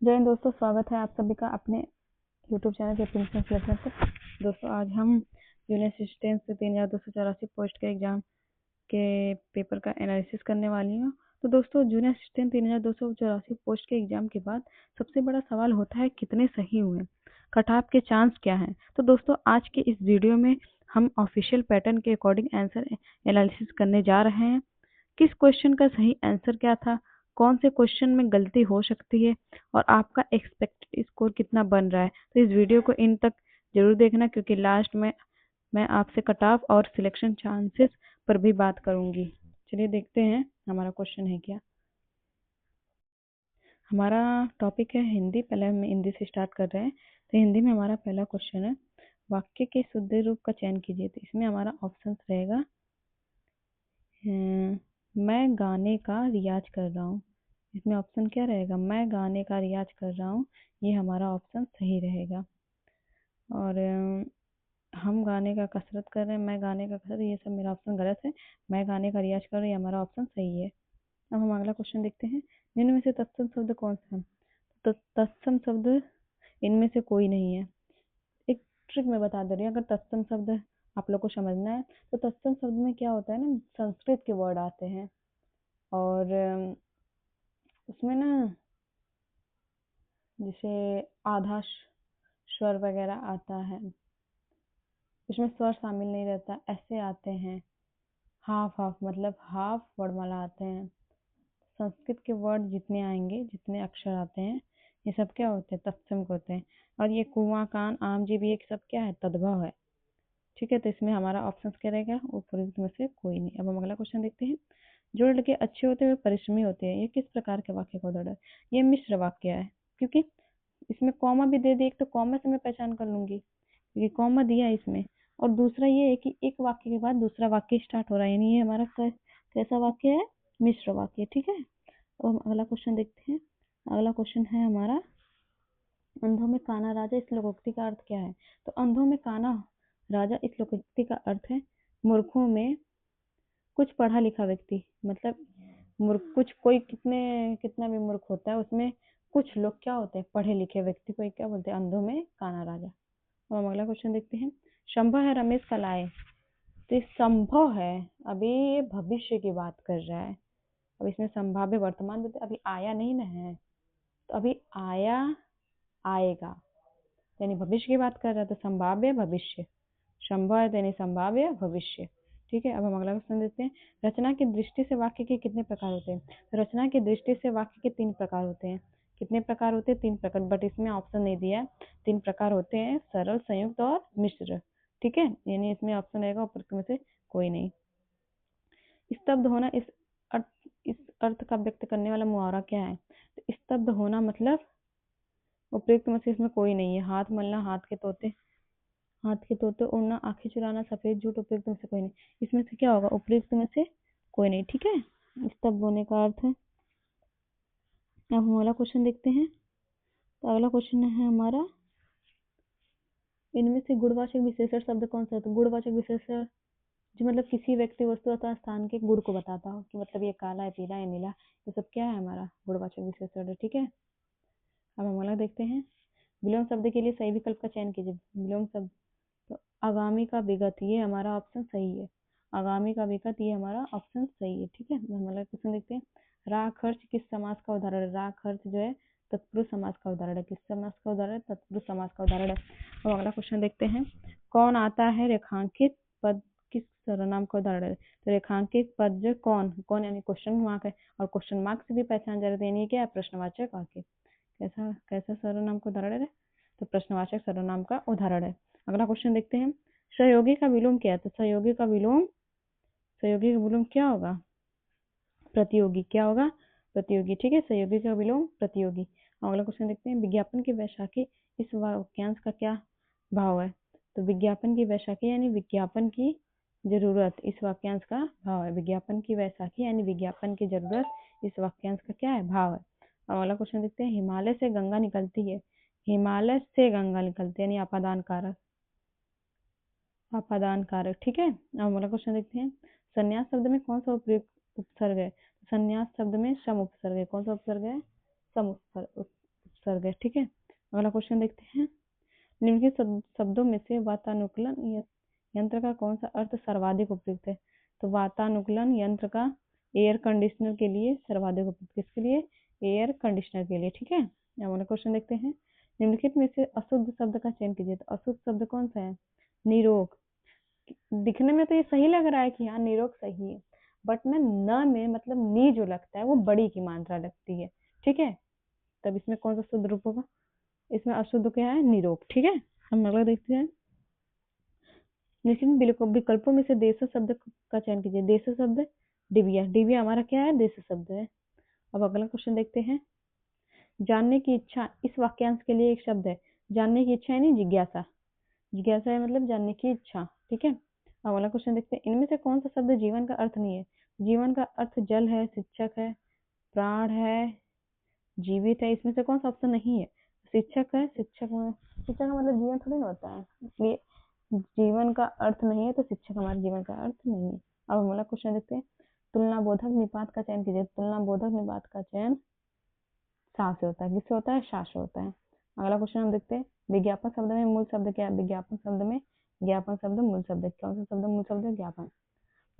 जय हिंद दोस्तों, स्वागत है आप सभी का अपने यूट्यूब चैनल के प्रिंसिपल लेक्चर पर। दोस्तों आज हम जूनियर असिस्टेंट से 3284 पोस्ट के एग्जाम के पेपर का एनालिसिस करने वाली हूँ। तो दोस्तों जूनियर असिस्टेंट 3284 पोस्ट के एग्जाम के बाद सबसे बड़ा सवाल होता है कितने सही हुए, कट ऑफ के चांस क्या हैं। तो दोस्तों आज के इस वीडियो में हम ऑफिशियल पैटर्न के अकॉर्डिंग आंसर एनालिसिस करने जा रहे हैं। किस क्वेश्चन का सही आंसर क्या था, कौन से क्वेश्चन में गलती हो सकती है और आपका एक्सपेक्टेड स्कोर कितना बन रहा है। तो इस वीडियो को इन तक जरूर देखना, क्योंकि लास्ट में मैं आपसे कट ऑफ और सिलेक्शन चांसेस पर भी बात करूंगी। चलिए देखते हैं हमारा क्वेश्चन है क्या। हमारा टॉपिक है हिंदी। पहले हम हिंदी से स्टार्ट कर रहे हैं। तो हिंदी में हमारा पहला क्वेश्चन है, वाक्य के शुद्ध रूप का चयन कीजिए। तो इसमें हमारा ऑप्शन रहेगा मैं गाने का रियाज कर रहा हूँ। इसमें ऑप्शन क्या रहेगा, मैं गाने का रियाज कर रहा हूँ, ये हमारा ऑप्शन सही रहेगा। और हम गाने का कसरत कर रहे हैं, मैं गाने का कसरत, ये सब मेरा ऑप्शन गलत है। मैं गाने का रियाज कर रहा हूँ, ये हमारा ऑप्शन सही है। अब हम अगला क्वेश्चन देखते हैं, निम्न में से तत्सम शब्द कौन सा है। तो तत्सम शब्द इनमें से कोई नहीं है। एक ट्रिक मैं बता दे रही हूँ, अगर तत्सम शब्द आप लोग को समझना है तो तत्सम शब्द में क्या होता है ना, संस्कृत के वर्ड आते हैं और उसमें ना जैसे आधा स्वर वगैरह आता है, इसमें स्वर शामिल नहीं रहता, ऐसे आते हैं। हाफ हाफ मतलब हाफ वर्णमाला आते हैं। संस्कृत के वर्ड जितने आएंगे, जितने अक्षर आते हैं, ये सब क्या होते हैं, तत्सम के होते हैं। और ये कुआं कान आम जीभी एक सब क्या है, तद्भव है। ठीक है, तो इसमें हमारा ऑप्शन क्या रहेगा, उपरोक्त में से कोई नहीं। अब हम अगला क्वेश्चन देखते हैं, जो लड़के अच्छे होते हुए परिश्रमी होते हैं, ये किस प्रकार के वाक्य का उदाहरण है। ये मिश्र वाक्य है, क्योंकि इसमें कॉमा भी दे दी, एक तो कॉमा से मैं पहचान कर लूंगी क्योंकि कॉमा दिया है इसमें, और दूसरा ये है कि एक वाक्य के बाद दूसरा वाक्य स्टार्ट हो रहा है, यानी ये हमारा कैसा वाक्य है, मिश्र वाक्य। ठीक है, तो हम अगला क्वेश्चन देखते हैं। अगला क्वेश्चन है हमारा, अंधों में काना राजा, इस लोकोक्ति का अर्थ क्या है। तो अंधों में काना राजा इस लोकोक्ति का अर्थ है मूर्खों में कुछ पढ़ा लिखा व्यक्ति, मतलब मूर्ख कुछ, कोई कितना भी मूर्ख होता है, उसमें कुछ लोग क्या होते हैं, पढ़े लिखे व्यक्ति को क्या बोलते हैं, अंधों में काना राजा। और हम अगला क्वेश्चन देखते हैं, संभव है रमेश कल आए। तो ये संभव है, अभी ये भविष्य की बात कर रहा है। अब इसमें संभाव्य वर्तमान देते, अभी आया नहीं ना है, तो अभी आया आएगा, यानी भविष्य की बात कर रहा है, तो संभाव्य भविष्य, संभव है यानी संभाव्य भविष्य। ठीक है, अब हम अगला क्वेश्चन देखते हैं, रचना की दृष्टि से वाक्य के कितने प्रकार होते हैं। तो रचना की दृष्टि से वाक्य के 3 प्रकार होते हैं। कितने प्रकार होते हैं, 3 प्रकार, बट इसमें ऑप्शन नहीं दिया है। 3 प्रकार होते हैं, सरल, संयुक्त और मिश्र। ठीक है, यानी इसमें ऑप्शन रहेगा उपरोक्त में से कोई नहीं। स्तब्ध होना इस अर्थ का व्यक्त करने वाला मुहावरा क्या है। तो स्तब्ध होना मतलब उपयुक्त में से इसमें कोई नहीं है। हाथ मलना, हाथ के तोते उड़ना, आंखें चुराना, सफेद झूठ, उपयुक्त में से कोई नहीं। इसमें से क्या होगा, उपयुक्त में से कोई नहीं। ठीक है, स्तब्ध होने का अर्थ है। अब हम अगला क्वेश्चन देखते हैं। तो अगला क्वेश्चन है हमारा, इनमें से गुणवाचक विशेषण शब्द कौन सा है। तो गुणवाचक विशेषण जो मतलब किसी व्यक्ति, वस्तु अथवा स्थान के गुण को बताता हो, कि मतलब ये काला है, पीला है, नीला, ये सब क्या है, हमारा गुणवाचक विशेषण है। ठीक है, अब हम अगला देखते हैं, विलोम शब्द के लिए सही विकल्प का चयन कीजिए। विलोम शब्द, तो आगामी का विगत, ये हमारा ऑप्शन सही है। आगामी का विगत, ये हमारा ऑप्शन सही है। ठीक है, हम अगला क्वेश्चन देखते हैं, राह खर्च किस समास का उदाहरण है। राह खर्च जो है तत्पुरुष समास का उदाहरण है। किस समास का उदाहरण है, तत्पुरुष समास का उदाहरण है। अब अगला क्वेश्चन देखते हैं, कौन आता है रेखांकित पद किस सर्वनाम का उदाहरण है। तो रेखांकित पद जो कौन कौन यानी क्वेश्चन मार्क है, और क्वेश्चन मार्क से भी पहचान जा रही है, यानी क्या है, प्रश्नवाचक वाक्य। कैसा कैसा सर्वनाम का उदाहरण है, तो प्रश्नवाचक सर्वनाम का उदाहरण है। अगला क्वेश्चन देखते हैं, सहयोगी का विलोम क्या है। तो सहयोगी का विलोम क्या होगा, प्रतियोगी। क्या होगा, प्रतियोगी। ठीक है, सहयोगी का विलोम प्रतियोगी। अगला क्वेश्चन देखते हैं, विज्ञापन की वैशाखी इस वाक्यांश का क्या भाव है। तो विज्ञापन की वैशाखी यानी विज्ञापन की जरूरत, इस वाक्यांश का भाव है। विज्ञापन की वैशाखी यानी विज्ञापन की जरूरत, इस वाक्यांश का क्या है, भाव है। अगला क्वेश्चन देखते हैं, हिमालय से गंगा निकलती है। हिमालय से गंगा निकलती है यानी अपादान कारक, अपादान कारक। ठीक है, अब अगला क्वेश्चन देखते हैं, संन्यास शब्द में कौन सा उपसर्ग है। संन्यास शब्द में सम उपसर्ग है। कौन सा उपसर्ग है, सम उपसर्ग उपसर्ग है, ठीक है। अगला क्वेश्चन देखते हैं, निम्नलिखित शब्दों में से वातानुकूलन यंत्र का कौन सा अर्थ सर्वाधिक उपयुक्त है? तो वातानुकूलन यंत्र का एयर कंडीशनर के लिए सर्वाधिक उपयुक्त, किसके लिए? एयर कंडीशनर के लिए, ठीक है। अगला क्वेश्चन देखते हैं, निम्नलिखित में से अशुद्ध शब्द का चयन कीजिए। तो अशुद्ध शब्द कौन सा है? निरोग। दिखने में तो ये सही लग रहा है कि हाँ निरोग सही है, बट ना न में मतलब नी जो लगता है वो बड़ी की मात्रा लगती है, ठीक है। तब इसमें कौन सा शुद्ध रूप होगा? इसमें अशुद्ध क्या है? निरोग, ठीक है। हम अगला देखते हैं, लेकिन विकल्पों में से देश शब्द का चयन कीजिए। देश शब्द डिबिया, डिबिया हमारा क्या है? देश शब्द है। अब अगला क्वेश्चन देखते हैं, जानने की इच्छा इस वाक्यांश के लिए एक शब्द है। जानने की इच्छा है नहीं, जिज्ञासा। जिज्ञासा है मतलब जानने की इच्छा, ठीक है। अब अगला क्वेश्चन देखते हैं, इनमें से कौन सा शब्द जीवन का अर्थ नहीं है? जीवन का अर्थ जल है, शिक्षक है, प्राण है, जीवित है, इसमें से कौन सा ऑप्शन नहीं है? शिक्षक है, शिक्षक का मतलब जीवन थोड़ी ना होता है, इसलिए जीवन का अर्थ नहीं है, तो शिक्षक हमारे जीवन का अर्थ नहीं है। अब हम अगला क्वेश्चन देखते हैं, तुलना बोधक निपात का चयन कीजिए। तुलना बोधक निपात का चयन सा से होता है, किससे होता है? शा से होता है। अगला क्वेश्चन हम देखते हैं, विज्ञापन शब्द में मूल शब्द क्या है? विज्ञापन शब्द में ज्ञापन शब्द मूल शब्द है। कौन सा शब्द मूल शब्द है? ज्ञापन।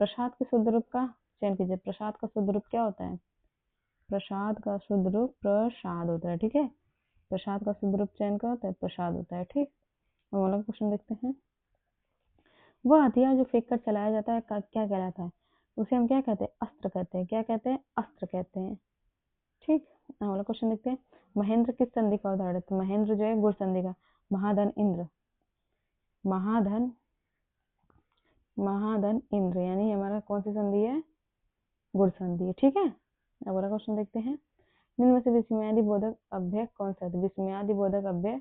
प्रसाद के शुद्ध रूप का चयन कीजिए। प्रसाद का शुद्ध रूप क्या होता है? प्रसाद का शुद्ध रूप प्रसाद होता है, ठीक है। प्रसाद का शुद्ध रूप चयन क्या होता है? प्रसाद होता है, ठीक। अब अगला क्वेश्चन देखते हैं, वह हथियार जो फेंक कर चलाया जाता है क्या कहलाता है? उसे हम क्या कहते हैं? अस्त्र कहते हैं। क्या कहते हैं? अस्त्र कहते हैं, ठीक। अगला क्वेश्चन देखते हैं, महेंद्र किस संधि का उदाहरण है? तो महेंद्र जो है गुण संधि का। महाधन इंद्र, महाधन महाधन इंद्र यानी हमारा कौन सी संधि है? गुण संधि है, ठीक है। अगला क्वेश्चन देखते हैं, निम्न में से विस्मयादि बोधक अव्यय कौन सा है? विस्मयादि बोधक अव्यय,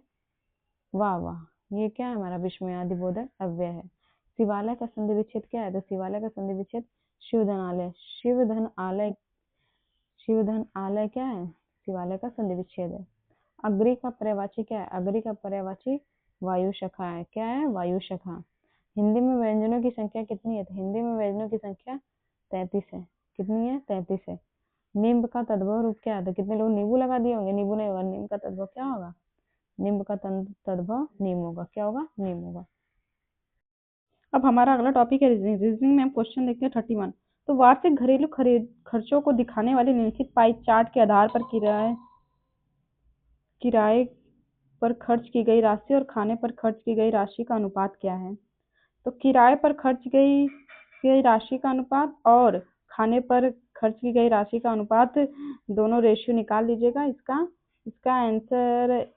वाह वाह, ये क्या है? हमारा विस्मयादि बोधक अव्यय है। शिवालय का संधि विच्छेद क्या है? तो शिवालय का संधि विच्छेद शिवधन आलय। शिवधन आलय, शिवधन आलय क्या है? शिवालय का संधि विच्छेद है। अग्रि का पर्यायवाची क्या है? अग्रि का पर्यायवाची वायु शाखा है। क्या है? वायु शाखा। हिंदी में व्यंजनों की संख्या कितनी है? तो हिंदी में व्यंजनों की संख्या 33 है। कितनी है? 33 है। नींब का तद्भव रूप क्या है? तो कितने लोग नींबू लगा दिए होंगे? नींबू नहीं होगा, नींब का तद्भव क्या होगा? नींब का तद्भव नीम होगा। क्या होगा? नीम होगा। अब हमारा अगला टॉपिक है रीजनिंग। रीजनिंग में हम क्वेश्चन देखते हैं 31। तो वार्षिक घरेलू खर्चों को दिखाने वाले निम्नलिखित पाई चार्ट के आधार पर किराए पर खर्च की गई राशि और खाने पर खर्च की गई राशि का अनुपात क्या है? तो किराए पर खर्च गई राशि का अनुपात और खाने पर खर्च की गई राशि का अनुपात, दोनों रेशियो निकाल लीजिएगा। इसका आंसर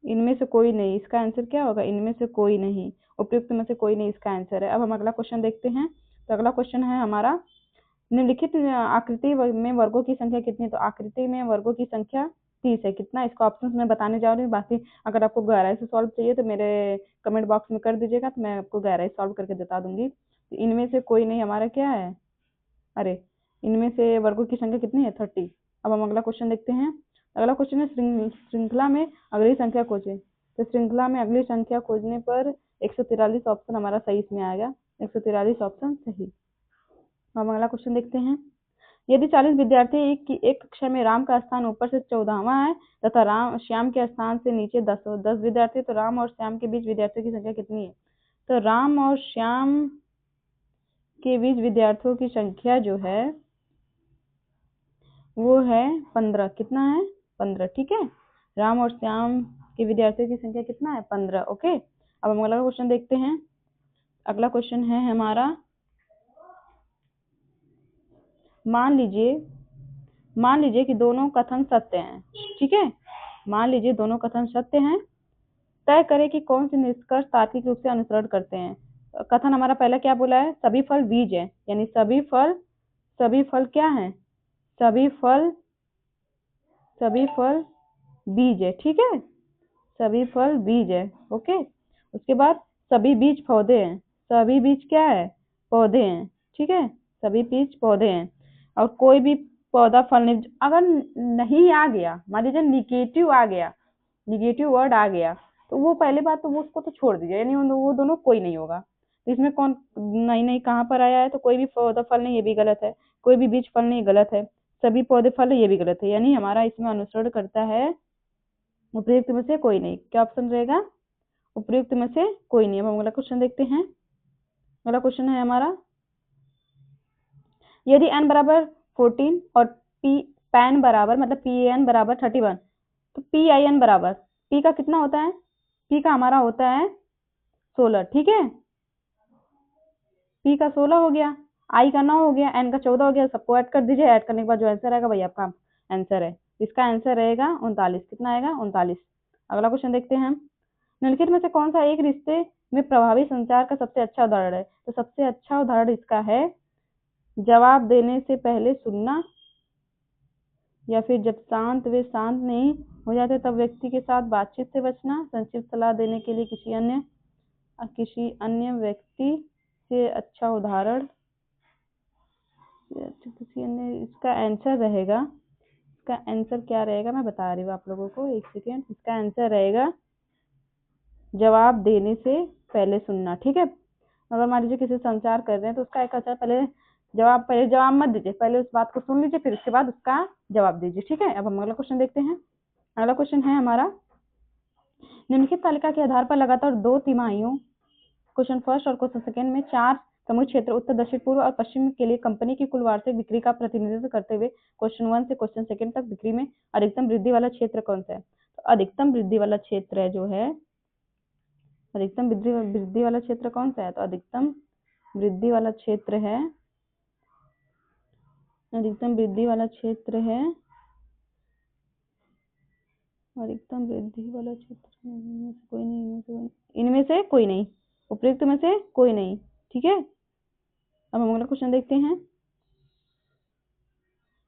इनमें से कोई नहीं। इसका आंसर क्या होगा? इनमें से कोई नहीं, उपयुक्त में से कोई नहीं इसका आंसर है। अब हम अगला क्वेश्चन देखते हैं। तो अगला क्वेश्चन है हमारा, निम्नलिखित आकृति में वर्गों की संख्या कितनी है? तो आकृति में वर्गों की संख्या 30 है। कितना? इसको ऑप्शन में बताने जा रही हूँ, बाकी अगर आपको गहराई से सॉल्व चाहिए तो मेरे कमेंट बॉक्स में कर दीजिएगा, तो मैं आपको गहराई सॉल्व करके बता दूंगी। तो इनमें से कोई नहीं हमारा क्या है? अरे, इनमें से वर्गों की संख्या कितनी है? 30। अब हम अगला क्वेश्चन देखते हैं। अगला क्वेश्चन है, श्रृंखला में अगली संख्या खोजें। तो श्रृंखला में अगली संख्या खोजने पर 143 ऑप्शन हमारा सही इसमें आएगा। 143 ऑप्शन सही। हम अगला क्वेश्चन देखते हैं, यदि 40 विद्यार्थी एक कक्षा में राम का स्थान ऊपर से 14वां है तथा श्याम के स्थान से नीचे 10 विद्यार्थी, तो राम और श्याम के बीच विद्यार्थियों की संख्या कितनी है? तो राम और श्याम के बीच विद्यार्थियों की संख्या जो है वो है 15। कितना है? 15, ठीक है। राम और श्याम के विद्यार्थियों की संख्या कितना है? 15, ओके। अब हम अगला क्वेश्चन देखते हैं। अगला क्वेश्चन है हमारा, मान लीजिए कि दोनों कथन सत्य हैं, ठीक है। मान लीजिए दोनों कथन सत्य हैं, तय करें कि कौन से निष्कर्ष तार्किक रूप से अनुसरण करते हैं। कथन हमारा पहला क्या बोला है? सभी फल बीज है, यानी सभी फल क्या है? सभी फल बीज है, ठीक है। सभी फल बीज है, ओके। उसके बाद सभी बीज पौधे हैं। सभी बीज क्या है? पौधे हैं, ठीक है। सभी बीज पौधे हैं और कोई भी पौधा फल नहीं। अगर नहीं आ गया, मान लीजिए निगेटिव आ गया, निगेटिव वर्ड आ गया, तो वो पहले बात तो वो उसको तो छोड़ दीजिए, यानी वो दोनों कोई नहीं होगा। तो इसमें कौन नहीं कहाँ पर आया है? तो कोई भी पौधा फल नहीं, ये भी गलत है। कोई भी बीज फल नहीं, गलत है। सभी पौधे फल, ये भी गलत है, यानी हमारा इसमें अनुसरण करता है उपयुक्त में से कोई नहीं। क्या ऑप्शन रहेगा? उपयुक्त में से कोई नहीं। अब हम अगला क्वेश्चन देखते हैं। अगला क्वेश्चन है हमारा, यदि n बराबर 14 और pan बराबर मतलब pan बराबर 31, तो pin बराबर p का कितना होता है? p का हमारा होता है 16, ठीक है। p का 16 हो गया, i का 9 हो गया, n का 14 हो गया। सबको ऐड कर दीजिए, ऐड करने के बाद जो आंसर आएगा वही आपका आंसर है। इसका आंसर रहेगा 39। कितना आएगा? 39। अगला क्वेश्चन देखते हैं हम। निम्नलिखित में से कौन सा एक रिश्ते में प्रभावी संचार का सबसे अच्छा उदाहरण है? तो सबसे अच्छा उदाहरण इसका है जवाब देने से पहले सुनना, या फिर जब शांत वे शांत नहीं हो जाते तब व्यक्ति के साथ बातचीत से बचना, संक्षिप्त सलाह देने के लिए किसी अन्य व्यक्ति से अच्छा उदाहरण, किसी अन्य। इसका आंसर रहेगा, इसका आंसर क्या रहेगा मैं बता रही हूँ आप लोगों को, एक सेकेंड। इसका आंसर रहेगा जवाब देने से पहले सुनना, ठीक है। अगर मान लीजिए किसी से संचार कर रहे हैं तो उसका एक अच्छा पहले जवाब मत दीजिए, पहले उस बात को सुन लीजिए, फिर उसके बाद उसका जवाब दीजिए, ठीक है। अब हम अगला क्वेश्चन देखते हैं। अगला क्वेश्चन है हमारा, निम्नलिखित तालिका के आधार पर लगातार 2 तिमाहियों, क्वेश्चन फर्स्ट और क्वेश्चन सेकंड में 4 प्रमुख क्षेत्र उत्तर, दक्षिण, पूर्व और पश्चिम के लिए कंपनी की कुल वार्षिक बिक्री का प्रतिनिधित्व करते हुए क्वेश्चन 1 से क्वेश्चन सेकंड तक बिक्री में अधिकतम वृद्धि वाला क्षेत्र कौन सा है? तो अधिकतम वृद्धि वाला क्षेत्र है जो है, अधिकतम वृद्धि वाला क्षेत्र कौन सा है? तो अधिकतम वृद्धि वाला क्षेत्र है, अधिकतम वृद्धि वाला क्षेत्र है, अधिकतम वृद्धि वाला क्षेत्र इनमें से कोई नहीं, उपयुक्त में से कोई नहीं, ठीक है। अब हम अगला क्वेश्चन देखते हैं।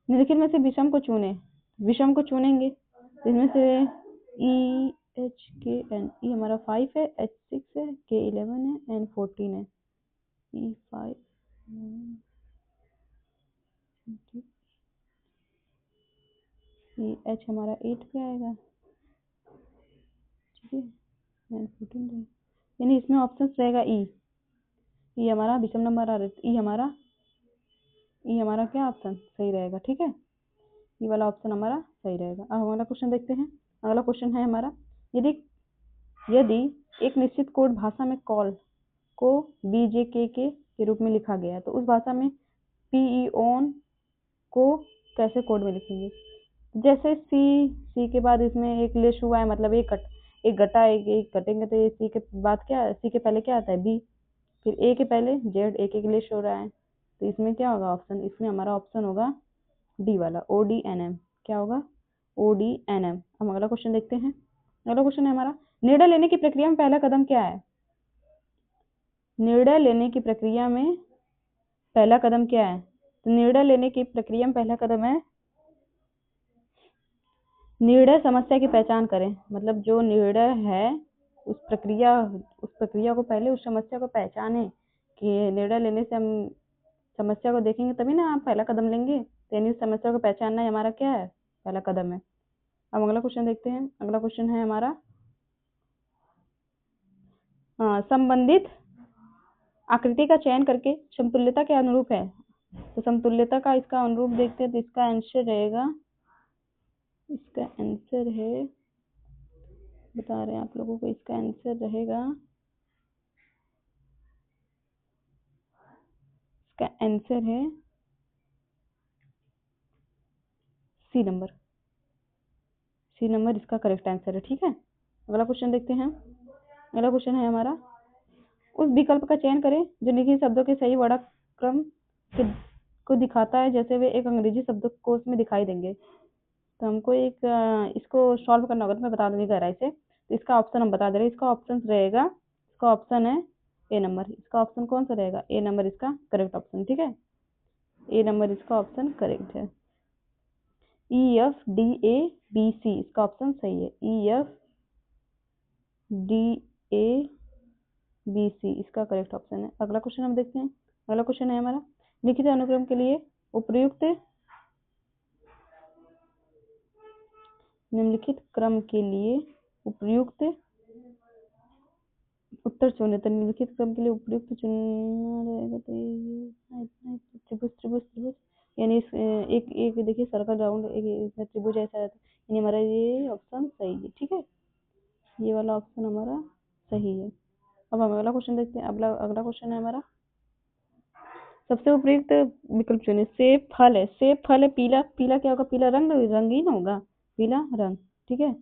निम्नलिखित में से विषम को चुने, विषम को चुनेंगे, इसमें से E H K N, E हमारा 5 है, H 6 है, K 11 है, N 14 है। E 5 E H हमारा 8 पे आएगा, ठीक है, N 14 है, यानी इसमें ऑप्शन रहेगा E हमारा विषम नंबर आ रहा है, E हमारा क्या ऑप्शन सही रहेगा, ठीक है। ये वाला ऑप्शन हमारा सही रहेगा। अब हमारा क्वेश्चन देखते हैं। अगला क्वेश्चन है हमारा, यदि एक निश्चित कोड भाषा में कॉल को BJK के रूप में लिखा गया है तो उस भाषा में PEON को कैसे कोड में लिखेंगे? जैसे सी के बाद इसमें एक लेश हुआ है, मतलब एक घटा एक कटेंगे, तो ये सी के बाद क्या, सी के पहले क्या आता है? बी, फिर ए के पहले जेड, एक लेश हो रहा है, तो इसमें क्या होगा ऑप्शन? इसमें हमारा ऑप्शन होगा डी वाला, ODNM। क्या होगा? ODNM। हम अगला क्वेश्चन देखते हैं। अगला क्वेश्चन है हमारा, निर्णय लेने की प्रक्रिया में पहला कदम क्या है? निर्णय लेने की प्रक्रिया में पहला कदम क्या है? तो निर्णय लेने की प्रक्रिया में पहला कदम है निर्णय समस्या की पहचान करें, मतलब जो निर्णय है उस प्रक्रिया को पहले उस समस्या को पहचाने, कि निर्णय लेने से हम समस्या को देखेंगे तभी ना आप पहला कदम लेंगे, यानी समस्या को पहचानना ही हमारा क्या है? पहला कदम है। अब अगला क्वेश्चन देखते हैं। अगला क्वेश्चन है हमारा, संबंधित आकृति का चयन करके समतुल्यता के अनुरूप है, तो समतुल्यता का इसका अनुरूप देखते हैं, तो इसका आंसर रहेगा, इसका आंसर है, बता रहे हैं आप लोगों को, इसका आंसर रहेगा, इसका आंसर है सी नंबर, सी नंबर इसका करेक्ट आंसर है, ठीक है। अगला क्वेश्चन देखते हैं। अगला क्वेश्चन है हमारा, उस विकल्प का चयन करें जो निम्नलिखित शब्दों के सही वर्णक्रम को दिखाता है, जैसे वे एक अंग्रेजी शब्दकोश में दिखाई देंगे। तो हमको इसको सॉल्व करना होगा, तो मैं बता दूंगी गहराई से। तो इसका ऑप्शन हम बता दे रहे हैं, इसका ऑप्शन रहेगा, इसका ऑप्शन है ए नंबर। इसका ऑप्शन कौन सा रहेगा? ए नंबर इसका करेक्ट ऑप्शन, ठीक है। ए नंबर इसका ऑप्शन करेक्ट है। EFDABC इसका ऑप्शन सही है, EFDABC इसका करेक्ट ऑप्शन है। अगला क्वेश्चन हम देखते हैं। अगला क्वेश्चन है हमारा, लिखित अनुक्रम के लिए उपयुक्त, निम्नलिखित क्रम के लिए उपयुक्त उत्तर चुने, तो निम्नलिखित क्रम के लिए उपयुक्त चुनना रहेगा, तो त्रिभुज त्रिभुज त्रिभुज, यानी एक एक देखिए सर्कल राउंड एक इसमें त्रिभुज ऐसा रहता है, यानी हमारा ये ऑप्शन सही है। ठीक है, ये वाला ऑप्शन हमारा सही है। अब हम अगला क्वेश्चन देखते हैं। अगला अगला क्वेश्चन है हमारा, सबसे उपयुक्त विकल्प चुने। सेब फल है, सेब फल है, पीला, पीला क्या होगा, पीला रंग, रंगीन होगा, पीला रंग। ठीक है,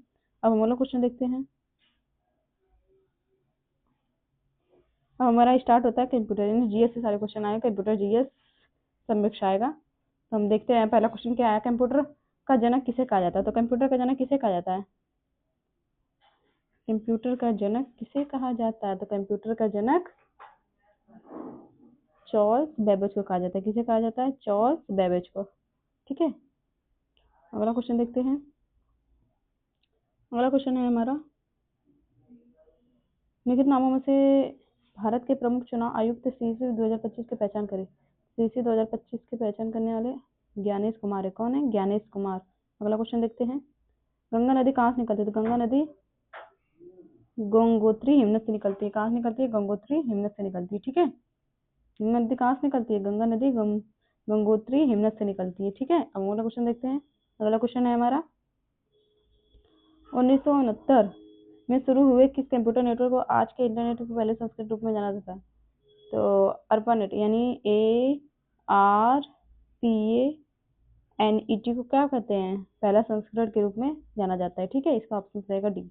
अब हम अगला क्वेश्चन देखते हैं। अब हमारा स्टार्ट होता है कंप्यूटर, यानी जीएस से सारे क्वेश्चन आए, कंप्यूटर जीएस समीक्षा आएगा। तो हम देखते हैं पहला क्वेश्चन क्या आया, कंप्यूटर का जनक किसे कहा जाता है। तो कंप्यूटर का जनक किसे कहा जाता है, कंप्यूटर का जनक किसे कहा जाता है। तो कंप्यूटर का जनक चार्ल्स बेबेज को कहा जाता है। किसे कहा जाता है, चार्ल्स बेबेज को। ठीक है, अगला क्वेश्चन देखते हैं। अगला क्वेश्चन है हमारा, निम्नलिखित नामों में से भारत के प्रमुख चुनाव आयुक्त सीसी 2025 की पहचान करें। सीसी 2025 की पहचान करने वाले ज्ञानेश कुमार है। कौन है, ज्ञानेश कुमार। अगला क्वेश्चन देखते हैं, गंगा नदी कहाँ से निकलती है। तो गंगा नदी गंगोत्री हिमनद से निकलती है। कहाँ से निकलती है, गंगोत्री हिमनद से निकलती है। ठीक है, गंगा नदी कहाँ से निकलती है, गंगा नदी गंगोत्री हिमनद से निकलती है। ठीक है, अब अगला क्वेश्चन देखते हैं। अगला क्वेश्चन है हमारा, 1969 में शुरू हुए किस कंप्यूटर नेटवर्क को आज के इंटरनेट के पहले संस्कृत रूप में जाना जाता है। तो अर्पानेट, यानी ARPANET को क्या कहते हैं, पहला संस्करण के रूप में जाना जाता है। ठीक है, इसका ऑप्शन रहेगा डी।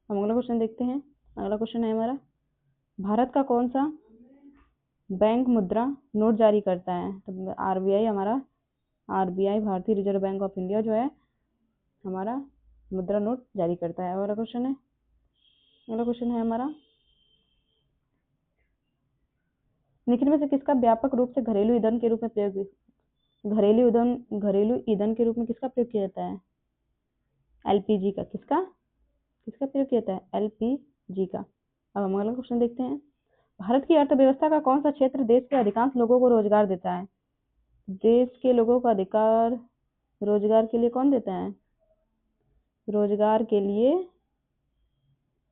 हम अगला क्वेश्चन देखते हैं। अगला क्वेश्चन है हमारा, भारत का कौन सा बैंक मुद्रा नोट जारी करता है। तो आरबीआई, हमारा आरबीआई भारतीय रिजर्व बैंक ऑफ इंडिया जो है हमारा मुद्रा नोट जारी करता है। अगला क्वेश्चन है, अगला क्वेश्चन है हमारा, निम्न में से किसका व्यापक रूप से घरेलू ईंधन के रूप में प्रयोग, घरेलू ईंधन के रूप में किसका प्रयोग किया जाता है, एलपीजी का। किसका किसका प्रयोग किया जाता है, एलपीजी का। अब हम अगला क्वेश्चन देखते हैं, भारत की अर्थव्यवस्था का कौन सा क्षेत्र देश के अधिकांश लोगों को रोजगार देता है। देश के लोगों का अधिकार रोजगार के लिए कौन देता है, रोजगार के लिए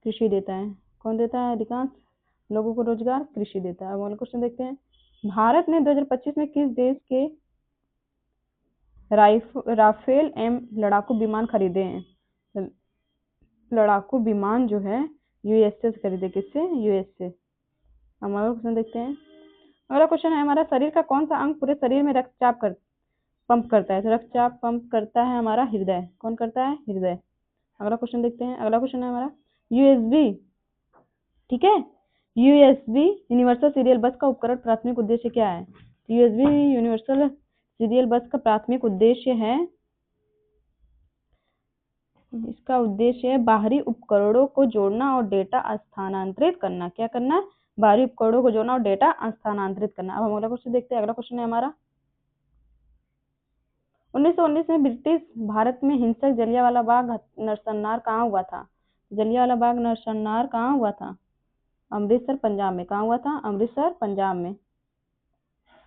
कृषि देता है। कौन देता है, अधिकांश लोगों को रोजगार कृषि देता है। अब अगला क्वेश्चन देखते हैं, भारत ने 2025 में किस देश के राफेल एम लड़ाकू विमान खरीदे हैं। लड़ाकू विमान जो है यूएसए से खरीदे। किससे, यूएसए। हम अगला क्वेश्चन देखते हैं। अगला क्वेश्चन है हमारा, शरीर का कौन सा अंग पूरे शरीर में रक्तचाप पंप करता है। तो रक्तचाप पंप करता है हमारा हृदय। कौन करता है, हृदय। अगला क्वेश्चन देखते हैं। अगला क्वेश्चन है हमारा, यूएसबी, ठीक है, यूएसबी यूनिवर्सल सीरियल बस का उपकरण प्राथमिक उद्देश्य क्या है। यूएसबी यूनिवर्सल सीरियल बस का प्राथमिक उद्देश्य है, इसका उद्देश्य है बाहरी उपकरणों को जोड़ना और डेटा स्थानांतरित करना। क्या करना, बाहरी उपकरणों को जोड़ना और डेटा स्थानांतरित करना। अब हम अगला क्वेश्चन देखते हैं। अगला क्वेश्चन है हमारा, 1919 में ब्रिटिश भारत में हिंसक जलियांवाला बाग नरसंहार कहाँ हुआ था। जलियांवाला बाग नरसंहार कहाँ हुआ था, अमृतसर पंजाब में। कहाँ हुआ था, अमृतसर पंजाब में।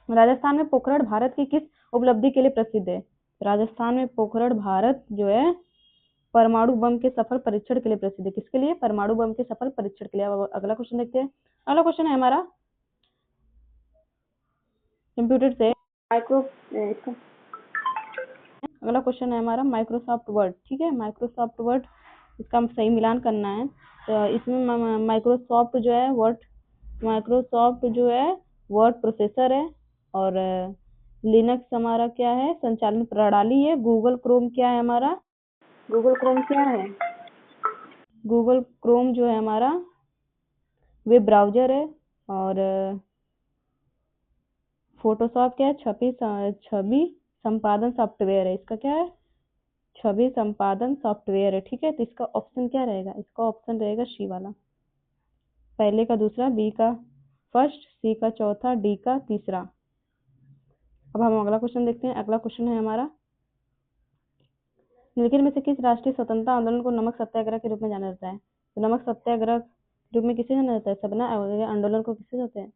राजस्थान में पोखरण भारत की किस उपलब्धि के लिए प्रसिद्ध है। राजस्थान में पोखरण भारत जो है परमाणु बम के सफल परीक्षण के लिए प्रसिद्ध है। किसके लिए, परमाणु बम के सफल परीक्षण के लिए। अगला क्वेश्चन देखते हैं। अगला क्वेश्चन है हमारा, कंप्यूटर से अगला क्वेश्चन है हमारा, माइक्रोसॉफ्ट वर्ड। ठीक है, माइक्रोसॉफ्ट वर्ड, इसका हम सही मिलान करना है। तो इसमें माइक्रोसॉफ्ट जो है वर्ड प्रोसेसर है, और लिनक्स हमारा क्या है, संचालन प्रणाली है। गूगल क्रोम क्या है हमारा, गूगल क्रोम क्या है, गूगल क्रोम जो है हमारा वेब ब्राउजर है। और फोटोशॉप क्या है, छवि संपादन सॉफ्टवेयर है। इसका क्या है, छवि संपादन सॉफ्टवेयर है। ठीक है, तो इसका ऑप्शन क्या रहेगा, इसका ऑप्शन रहेगा सी वाला, पहले का दूसरा, बी का फर्स्ट, सी का चौथा, डी का तीसरा। अब हम अगला क्वेश्चन देखते हैं। अगला क्वेश्चन है हमारा, निम्नलिखित में से किस राष्ट्रीय स्वतंत्रता आंदोलन को नमक सत्याग्रह के रूप में जाना जाता है। तो नमक सत्याग्रह के रूप में किसे जाना जाता है, सबना आंदोलन को किसे जाते हैं,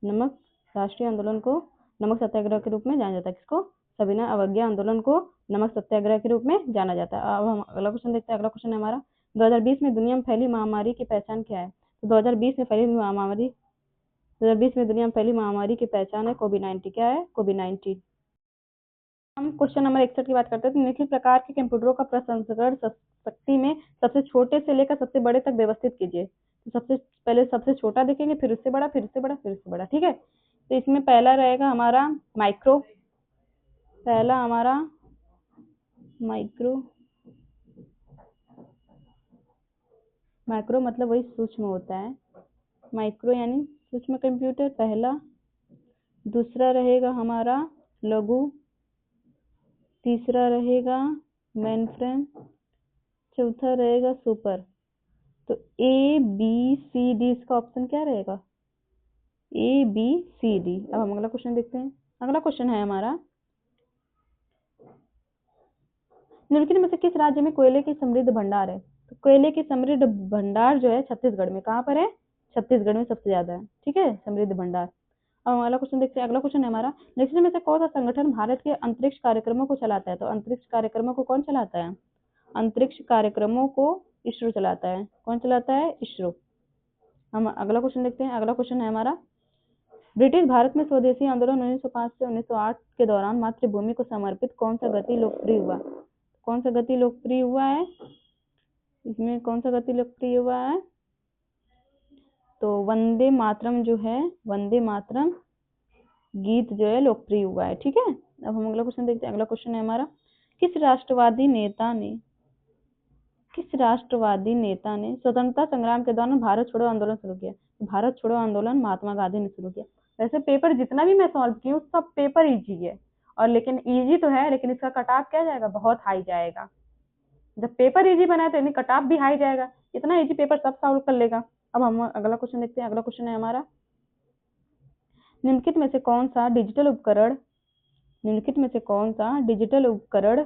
नमक राष्ट्रीय आंदोलन को नमक सत्याग्रह के रूप में जाना जाता है। किसको, सविनय अवज्ञा आंदोलन को नमक सत्याग्रह के रूप में जाना जाता है। अब हम अगला क्वेश्चन देखते हैं। अगला क्वेश्चन है हमारा, 2020 में दुनिया में फैली महामारी की पहचान क्या है। तो 2020 में फैली महामारी, 2020 में दुनिया में फैली महामारी की पहचान है कोविड-19। क्या है, कोविड-19। हम क्वेश्चन नंबर 61 की बात करते हैं। तो निम्नलिखित प्रकार के कंप्यूटरों का प्रसंस्करण शक्ति में सबसे छोटे से लेकर सबसे बड़े तक व्यवस्थित कीजिए। तो सबसे पहले सबसे छोटा देखेंगे, फिर उससे बड़ा, फिर उससे बड़ा, फिर उससे बड़ा, ठीक है। तो इसमें पहला रहेगा हमारा माइक्रो, पहला हमारा माइक्रो, माइक्रो मतलब वही सूक्ष्म होता है, माइक्रो यानी सूक्ष्म कंप्यूटर पहला। दूसरा रहेगा हमारा लघु, तीसरा रहेगा मेन फ्रेम, चौथा रहेगा सुपर। तो ए बी सी डी इसका ऑप्शन क्या रहेगा, ए बी सी डी। अब हम अगला क्वेश्चन देखते हैं। अगला क्वेश्चन है हमारा, निम्नलिखित में से किस राज्य में कोयले की समृद्ध भंडार है। तो कोयले की समृद्ध भंडार जो है छत्तीसगढ़ में, कहाँ पर है, छत्तीसगढ़ में सबसे ज्यादा है, ठीक है, समृद्ध भंडार। अब हम अगला क्वेश्चन देखते हैं। अगला क्वेश्चन है हमारा, निम्नलिखित में से कौन सा संगठन भारत के अंतरिक्ष कार्यक्रमों को चलाता है। तो अंतरिक्ष कार्यक्रमों को कौन चलाता है, अंतरिक्ष कार्यक्रमों को इसरो चलाता है। कौन चलाता है, इसरो। हम अगला क्वेश्चन देखते हैं। अगला क्वेश्चन है हमारा, ब्रिटिश भारत में स्वदेशी आंदोलन 1905 से 1908 के दौरान मातृभूमि को समर्पित कौन सा गति लोकप्रिय हुआ। कौन सा गति लोकप्रिय हुआ है, इसमें कौन सा गति लोकप्रिय हुआ है, तो वंदे मातरम जो है, वंदे मातरम गीत जो है लोकप्रिय हुआ है, ठीक है। अब हम अगला क्वेश्चन देखते हैं। अगला क्वेश्चन है हमारा, किस राष्ट्रवादी नेता ने स्वतंत्रता संग्राम के दौरान भारत छोड़ो आंदोलन शुरू किया। भारत छोड़ो आंदोलन महात्मा गांधी ने शुरू किया। वैसे पेपर जितना भी मैं सॉल्व की हूँ सब पेपर इजी है, और लेकिन इजी तो है, लेकिन इसका कट ऑफ क्या जाएगा, बहुत हाई जाएगा। जब पेपर इजी बनाए तो कट ऑफ भी हाई जाएगा। इतना इजी पेपर सब सॉल्व कर लेगा। अब हम अगला क्वेश्चन देखते हैं। अगला क्वेश्चन है हमारा, निम्नलिखित में से कौन सा डिजिटल उपकरण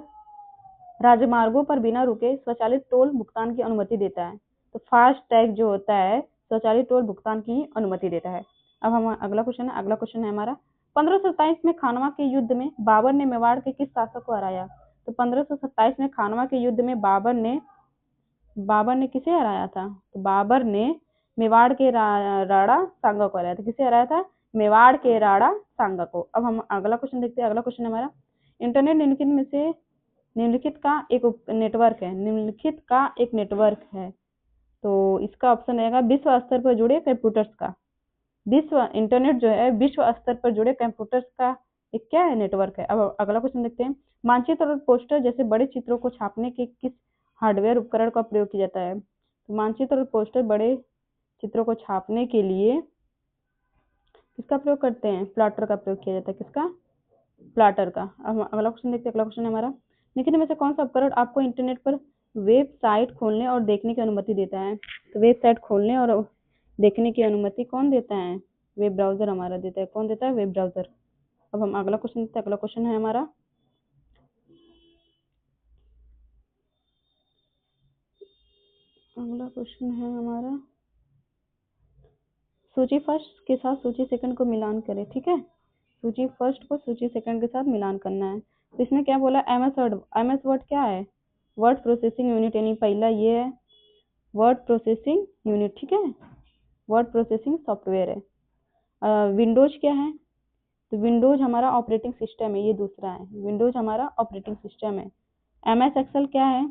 राजमार्गों पर बिना रुके स्वचालित टोल भुगतान की अनुमति देता है। तो फास्ट टैग जो होता है स्वचालित टोल भुगतान की अनुमति देता है। अब हम अगला क्वेश्चन है हमारा, 1527 में खानवा के युद्ध में बाबर ने मेवाड़ के किस शासक को हराया। तो 1527 में खानवा के युद्ध में बाबर ने किसे हराया था। तो बाबर ने मेवाड़ के राणा सांगा को हराया था। किसे हराया था, मेवाड़ के राणा सांगा को। अब हम अगला क्वेश्चन देखते हैं। अगला क्वेश्चन हमारा, इंटरनेट निम्नलिखित का एक नेटवर्क है। तो इसका ऑप्शन रहेगा विश्व स्तर पर जुड़े कंप्यूटर्स का। इंटरनेट जो है विश्व स्तर पर जुड़े कंप्यूटर्स का एक क्या है, नेटवर्क है। अब अगला क्वेश्चन देखते हैं। मानचित्र और पोस्टर जैसे बड़े चित्रों को छापने के किस हार्डवेयर उपकरण का प्रयोग किया जाता है। तो मानचित्र और पोस्टर बड़े चित्रों को छापने के लिए किसका प्रयोग करते हैं, प्लॉटर का प्रयोग किया जाता है। किसका, प्लॉटर का। अब अगला क्वेश्चन देखते हैं। अगला क्वेश्चन है हमारा, निम्नलिखित में से कौन सा उपकरण आपको इंटरनेट पर वेबसाइट खोलने और देखने की अनुमति देता है। तो वेबसाइट खोलने और देखने की अनुमति कौन देता है, वेब ब्राउजर हमारा देता है। कौन देता है, वेब ब्राउजर। अब हम अगला क्वेश्चन देखते हैं। अगला क्वेश्चन है हमारा, सूची फर्स्ट के साथ सूची सेकंड को मिलान करें, ठीक है। सूची फर्स्ट को सूची सेकंड के साथ मिलान करना है। तो इसमें क्या बोला, एमएस वर्ड क्या है, वर्ड प्रोसेसिंग यूनिट, यानी पहला ये है वर्ड प्रोसेसिंग यूनिट, ठीक है, वर्ड प्रोसेसिंग सॉफ्टवेयर है। विंडोज क्या है, तो विंडोज हमारा ऑपरेटिंग सिस्टम है, ये दूसरा है, विंडोज हमारा ऑपरेटिंग सिस्टम है। एमएस एक्सेल क्या है,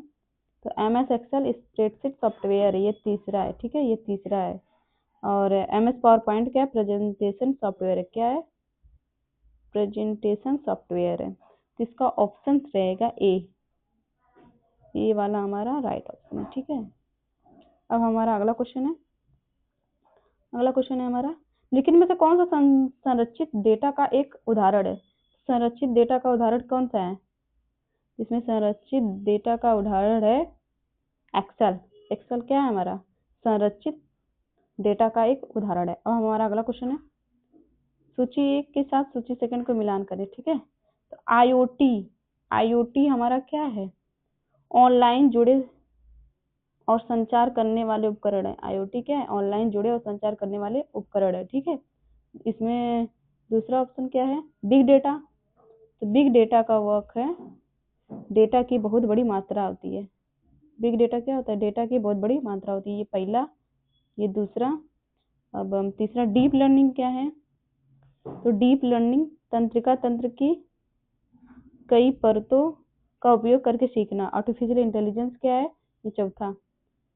तो एमएस एक्सेल स्प्रेडशीट सॉफ्टवेयर है, ये तीसरा है, ठीक है, ये तीसरा है। और एमएस पावर पॉइंट क्या है, प्रेजेंटेशन सॉफ्टवेयर है। क्या है, प्रेजेंटेशन सॉफ्टवेयर है। तो इसका ऑप्शन रहेगा ए वाला हमारा राइट ऑप्शन है, ठीक है। अब हमारा अगला क्वेश्चन है। अगला क्वेश्चन है हमारा, लेकिन में से कौन सा संरचित डेटा का एक उदाहरण है। संरचित डेटा का उदाहरण कौन सा है, इसमें संरचित डेटा का उदाहरण है एक्सेल। एक्सेल क्या है हमारा, संरचित डेटा का एक उदाहरण है। अब हमारा अगला क्वेश्चन है, सूची 1 के साथ सूची सेकंड को मिलान करें, ठीक है। तो आईओटी हमारा क्या है, ऑनलाइन जुड़े और संचार करने वाले उपकरण है। आईओटी क्या है, ऑनलाइन जुड़े और संचार करने वाले उपकरण है, ठीक है। इसमें दूसरा ऑप्शन क्या है, बिग डेटा। तो बिग डेटा का वर्क है, डेटा की बहुत बड़ी मात्रा होती है। बिग डेटा क्या होता है, डेटा की बहुत बड़ी मात्रा होती है, ये पहला, ये दूसरा। अब हम तीसरा, डीप लर्निंग क्या है, तो डीप लर्निंग तंत्रिका तंत्र की कई परतों का उपयोग करके सीखना। आर्टिफिशियल इंटेलिजेंस क्या है? ये चौथा।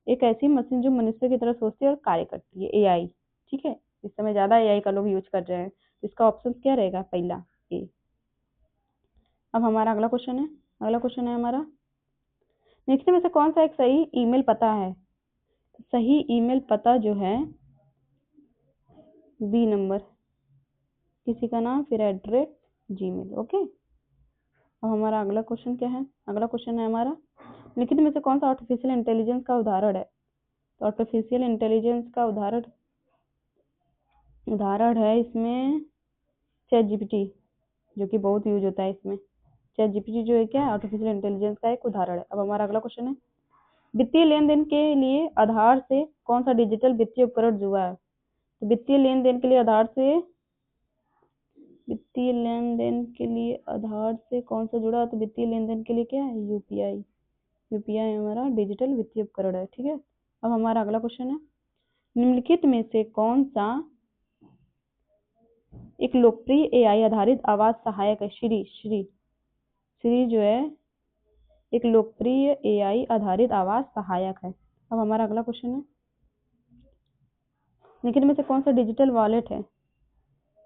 एक ऐसी मशीन जो मनुष्य की तरह सोचती है और कार्य करती है, एआई। ठीक है, इस समय ज्यादा एआई का लोग यूज कर रहे हैं। इसका ऑप्शन क्या रहेगा? पहला ए। अब हमारा अगला क्वेश्चन है, हमारा, निम्न में से कौन सा एक सही ईमेल पता है? सही ईमेल पता जो है बी नंबर, किसी का नाम फिर @gmail। ओके। अब हमारा अगला क्वेश्चन क्या है? अगला क्वेश्चन है हमारा, निम्न में से कौन सा आर्टिफिशियल इंटेलिजेंस का उदाहरण है? तो आर्टिफिशियल इंटेलिजेंस का उदाहरण है इसमें चैट जीपीटी, जो कि बहुत यूज होता है इसमें। चैट जीपीटी जो है क्या है? आर्टिफिशियल इंटेलिजेंस का एक उदाहरण है। अब हमारा अगला क्वेश्चन है, वित्तीय लेन देन के लिए आधार से कौन सा डिजिटल वित्तीय उपकरण जुड़ा है? तो वित्तीय लेन देन के लिए आधार से कौन सा जुड़ा है? तो वित्तीय लेन देन के लिए क्या है? यूपीआई। यूपीआई हमारा डिजिटल वित्तीय उपकरण है। ठीक है। अब हमारा अगला क्वेश्चन है, निम्नलिखित में से कौन सा एक लोकप्रिय एआई आधारित आवाज सहायक है? श्री जो है एक लोकप्रिय एआई आधारित आवाज सहायक है। अब हमारा अगला क्वेश्चन है, निम्न में से कौन सा डिजिटल वॉलेट है?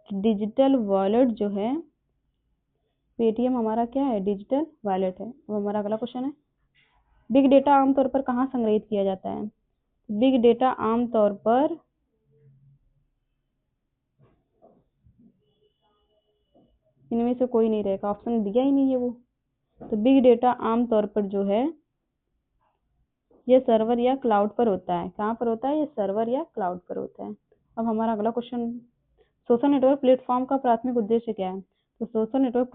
डिजिटल वॉलेट जो है पेटीएम हमारा क्या है? डिजिटल वॉलेट है। अब हमारा अगला क्वेश्चन है, बिग डेटा आमतौर पर कहाँ संग्रहित किया जाता है? बिग डेटा आमतौर पर इनमें से कोई नहीं रहेगा, ऑप्शन दिया ही नहीं है वो। तो बिग डेटा आमतौर पर जो है ये सर्वर या क्लाउड पर होता है। कहाँ पर होता है? ये सर्वर या क्लाउड पर होता है। अब हमारा अगला क्वेश्चन, सोशल नेटवर्क प्लेटफॉर्म का प्राथमिक उद्देश्य क्या है? तो सोशल नेटवर्क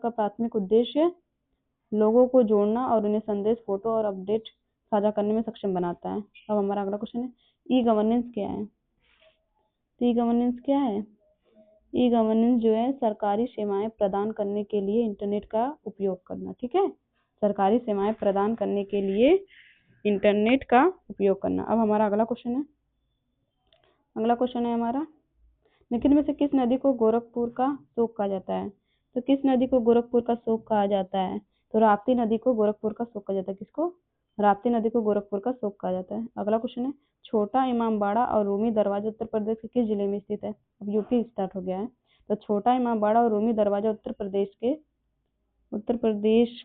का प्राथमिक उद्देश्य लोगों को जोड़ना और उन्हें संदेश, फोटो और अपडेट साझा करने में सक्षम बनाता है। अब हमारा अगला क्वेश्चन है, ई गवर्नेंस क्या है? तो ई गवर्नेंस क्या है? ई गवर्नेंस जो है सरकारी सेवाएं प्रदान करने के लिए इंटरनेट का उपयोग करना। ठीक है, सरकारी सेवाएं प्रदान करने के लिए इंटरनेट का उपयोग करना। अब हमारा अगला क्वेश्चन है हमारा, निम्न में से किस नदी को गोरखपुर का शोक कहा जाता है? तो किस नदी को गोरखपुर का शोक कहा जाता है? तो राप्ती नदी को गोरखपुर का शोक कहा जाता है। किसको? राप्ती नदी को गोरखपुर का शोक कहा जाता है। अगला क्वेश्चन है, छोटा इमामबाड़ा और रूमी दरवाजा उत्तर प्रदेश के किस जिले में स्थित है? अब यूपी स्टार्ट हो गया है। तो छोटा इमामबाड़ा और रूमी दरवाजा उत्तर प्रदेश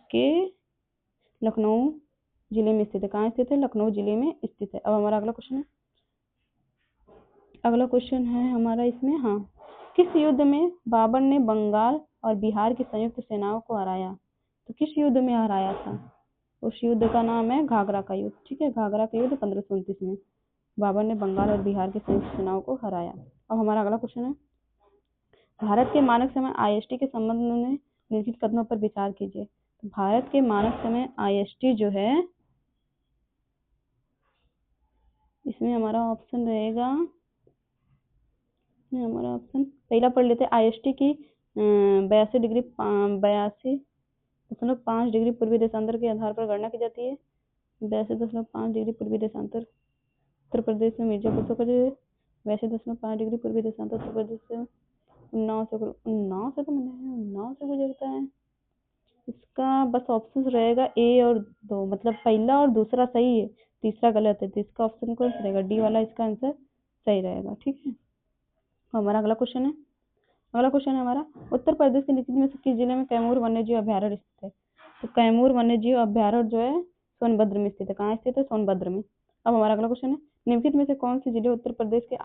के लखनऊ जिले में स्थित है। कहाँ स्थित है? लखनऊ जिले में स्थित है। अब हमारा अगला क्वेश्चन है हमारा इसमें, हाँ, किस युद्ध में बाबर ने बंगाल और बिहार की संयुक्त सेनाओं को हराया? तो किस युद्ध में हराया था? उस युद्ध का नाम है घाघरा का युद्ध। ठीक है, घाघरा का युद्ध 1529 में बाबर ने बंगाल और बिहार की संयुक्त सेनाओं को हराया। अब हमारा अगला क्वेश्चन है, भारत के मानक समय आईएसटी के संबंध में निम्नलिखित कथनों पर विचार कीजिए। तो भारत के मानक समय आईएसटी जो है, इसमें हमारा ऑप्शन रहेगा, हमारा ऑप्शन पहला पढ़ लेते हैं, आईएसटी की 82.5 डिग्री पूर्वी देशांतर के आधार पर गणना की जाती है। 82.5 डिग्री पूर्वी देशांतर उत्तर प्रदेश में मिर्जापुर से 82.5 डिग्री पूर्वी देशांतर उत्तर प्रदेश से उन्नाव से गुजरता है। इसका बस ऑप्शन रहेगा ए और 2, मतलब पहला और दूसरा सही है, तीसरा गलत है। तो इसका ऑप्शन कौन सा रहेगा? डी वाला इसका आंसर सही रहेगा। ठीक है, हमारा अगला क्वेश्चन है हमारा, उत्तर प्रदेश के निम्न में से किस जिले में कैमूर वन्यजीव अभ्यारण्य स्थित है? तो कैमूर वन्यजीव अभ्यारण्य जो है सोनभद्र में स्थित है। कहाँ स्थित है? सोनभद्र में। अब हमारा अगला क्वेश्चन है, निम्नलिखित में से कौन से जिले उत्तर प्रदेश के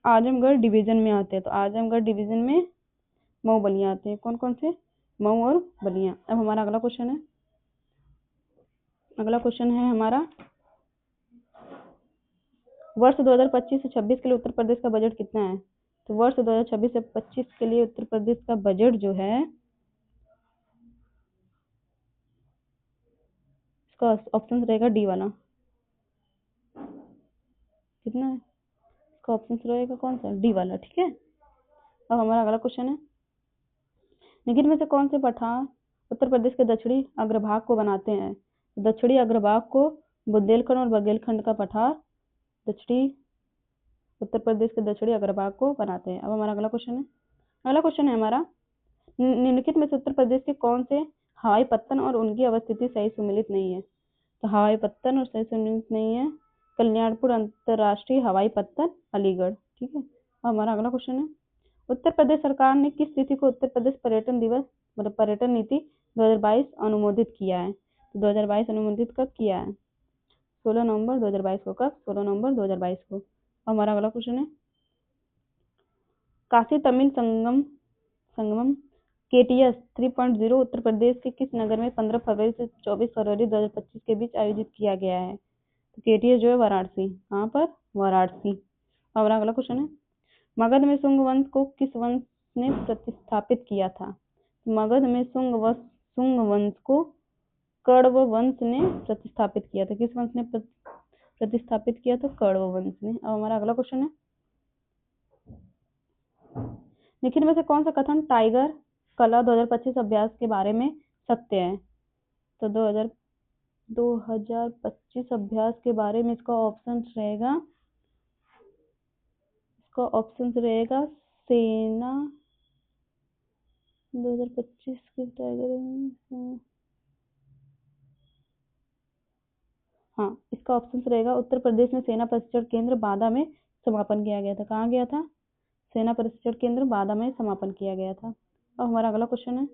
आजमगढ़ डिवीजन में आते हैं? तो आजमगढ़ डिवीजन में मऊ बलिया आते हैं। कौन कौन से? मऊ और बलिया। अब हमारा अगला क्वेश्चन है हमारा, वर्ष 2025 से 26 के लिए उत्तर प्रदेश का बजट कितना है? तो वर्ष 2026 से 25 के लिए उत्तर प्रदेश का बजट जो है, इसका ऑप्शन रहेगा डी वाला। कितना है? इसका ऑप्शन रहेगा कौन सा? डी वाला। ठीक है, अब हमारा अगला क्वेश्चन है, निम्न में से कौन से पठार उत्तर प्रदेश के दक्षिणी अग्रभाग को बनाते हैं? दक्षिणी अग्रभाग को बुंदेलखंड और बघेलखंड का पठार उत्तर प्रदेश के दक्षिणी अग्रभाग को बनाते हैं। अब हमारा अगला क्वेश्चन है हमारा, निम्नलिखित में से उत्तर प्रदेश के कौन से हवाई पत्तन और उनकी अवस्थिति सही सुमेलित नहीं है? तो हवाई पत्तन और सही सुमेलित नहीं है कल्याणपुर अंतर्राष्ट्रीय हवाई पत्तन अलीगढ़। ठीक है, हमारा अगला क्वेश्चन है, उत्तर प्रदेश सरकार ने किस तिथि को उत्तर प्रदेश पर्यटन दिवस मतलब पर्यटन नीति 2022 अनुमोदित किया है? तो 2022 अनुमोदित कब किया है? 16 नवंबर 2022 को। कब? 16 नवंबर 2022 को। हमारा अगला क्वेश्चन है, काशी तमिल संगमम KTS 3.0 उत्तर प्रदेश के किस नगर में 15 फरवरी से 24 फरवरी 2025 के बीच आयोजित किया गया है? तो KTS जो है वाराणसी। कहाँ पर? वाराणसी। हमारा अगला क्वेश्चन है, मगध में शुंग वंश को किस वंश ने प्रतिस्थापित किया था? मगध में शुंग वंश को कण्व वंश ने प्रतिस्थापित किया था। किस वंश ने प्रतिस्थापित किया था? कण्व वंश ने। अब हमारा अगला क्वेश्चन है, निम्न में से कौन सा कथन टाइगर कला 2025 अभ्यास के बारे में सत्य है? तो 2025 अभ्यास के बारे में इसका ऑप्शन रहेगा सेना 2025 के टाइगर। हाँ, इसका ऑप्शन रहेगा उत्तर प्रदेश में सेना प्रशिक्षण केंद्र बादा में समापन किया गया था। कहाँ गया था? सेना प्रशिक्षण केंद्र बादा में समापन किया गया था। अब हमारा अगला क्वेश्चन है,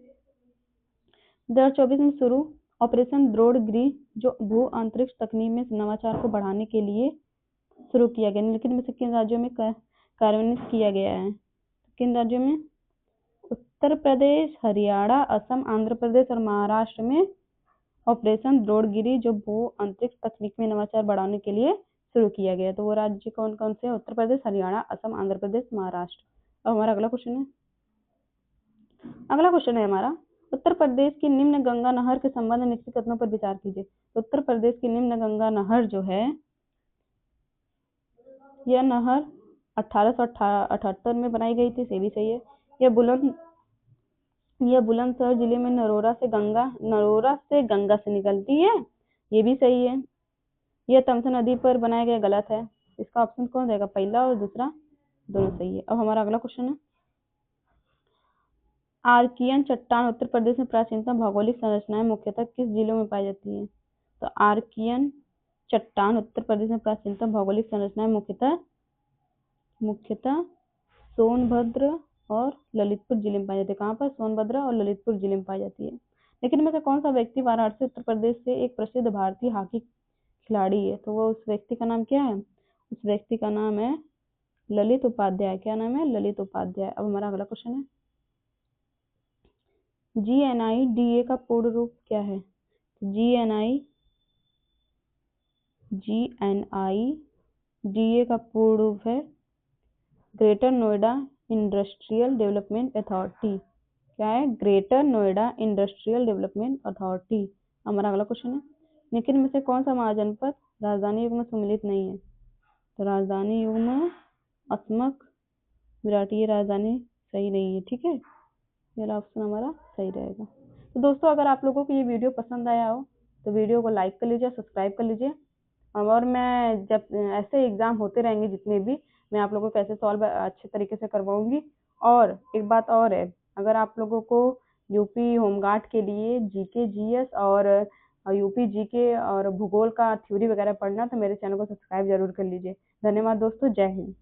2024 में शुरू ऑपरेशन द्रोणगिरी जो भू अंतरिक्ष तकनीक में नवाचार को बढ़ाने के लिए शुरू किया गया, निम्नलिखित में से किन राज्यों में कार्यान्वित किया गया है? किन राज्यों में? उत्तर प्रदेश, हरियाणा, असम, आंध्र प्रदेश और महाराष्ट्र में ऑपरेशन द्रोणगिरी जो भू अंतरिक्ष तकनीक में नवाचार बढ़ाने के लिए शुरू किया गया। तो वो राज्य कौन कौन से? उत्तर प्रदेश, हरियाणा, असम, आंध्र प्रदेश, महाराष्ट्र। अब हमारा अगला क्वेश्चन है हमारा, उत्तर प्रदेश की निम्न गंगा नहर के संबंध में निम्नलिखित कथनों पर विचार कीजिए। उत्तर प्रदेश की निम्न गंगा नहर जो है, यह नहर 1878 में बनाई गई थी। भी सही है। यह बुलंदशहर जिले में नरोरा से गंगा से निकलती है। ये भी सही है। यह तमसा नदी पर बनाया गया। गलत है। इसका ऑप्शन कौन रहेगा? पहला और दूसरा दोनों सही है। अब हमारा अगला क्वेश्चन है, आर्कियन चट्टान उत्तर प्रदेश में प्राचीनतम भौगोलिक संरचनाएं मुख्यतः किस जिलों में पाई जाती है? तो आर्कियन चट्टान उत्तर प्रदेश में प्राचीनतम भौगोलिक संरचनाएं मुख्यतः सोनभद्र और ललितपुर जिले में पाई जाती है। कहाँ पर? सोनभद्र और ललितपुर जिले में पाई जाती है। लेकिन में से कौन सा व्यक्ति वाराणसी उत्तर प्रदेश से एक प्रसिद्ध भारतीय हॉकी खिलाड़ी है? तो वो उस व्यक्ति का नाम क्या है? उस व्यक्ति का नाम है ललित उपाध्याय। क्या नाम है? ललित उपाध्याय। अब हमारा अगला क्वेश्चन है, GNI-DA का पूर्ण रूप क्या है? GNI-DA का पूर्ण रूप है greater Noida industrial development authority. क्या है? Greater Noida industrial development authority. हमारा अगला क्वेश्चन है, निम्न में से कौन सा महाजनपद राजधानी युग में सम्मिलित नहीं है? तो राजधानी युग में असमक विराट राजधानी सही नहीं है। ठीक है, यह ऑप्शन हमारा सही रहेगा। तो दोस्तों, अगर आप लोगों को ये वीडियो पसंद आया हो तो वीडियो को लाइक कर लीजिए, सब्सक्राइब कर लीजिए। और मैं जब ऐसे एग्जाम होते रहेंगे जितने भी, मैं आप लोगों को कैसे सॉल्व अच्छे तरीके से करवाऊंगी। और एक बात और है, अगर आप लोगों को यूपी होमगार्ड के लिए जीके जीएस और यूपी जीके और भूगोल का थ्योरी वगैरह पढ़ना तो मेरे चैनल को सब्सक्राइब जरूर कर लीजिए। धन्यवाद दोस्तों, जय हिंद।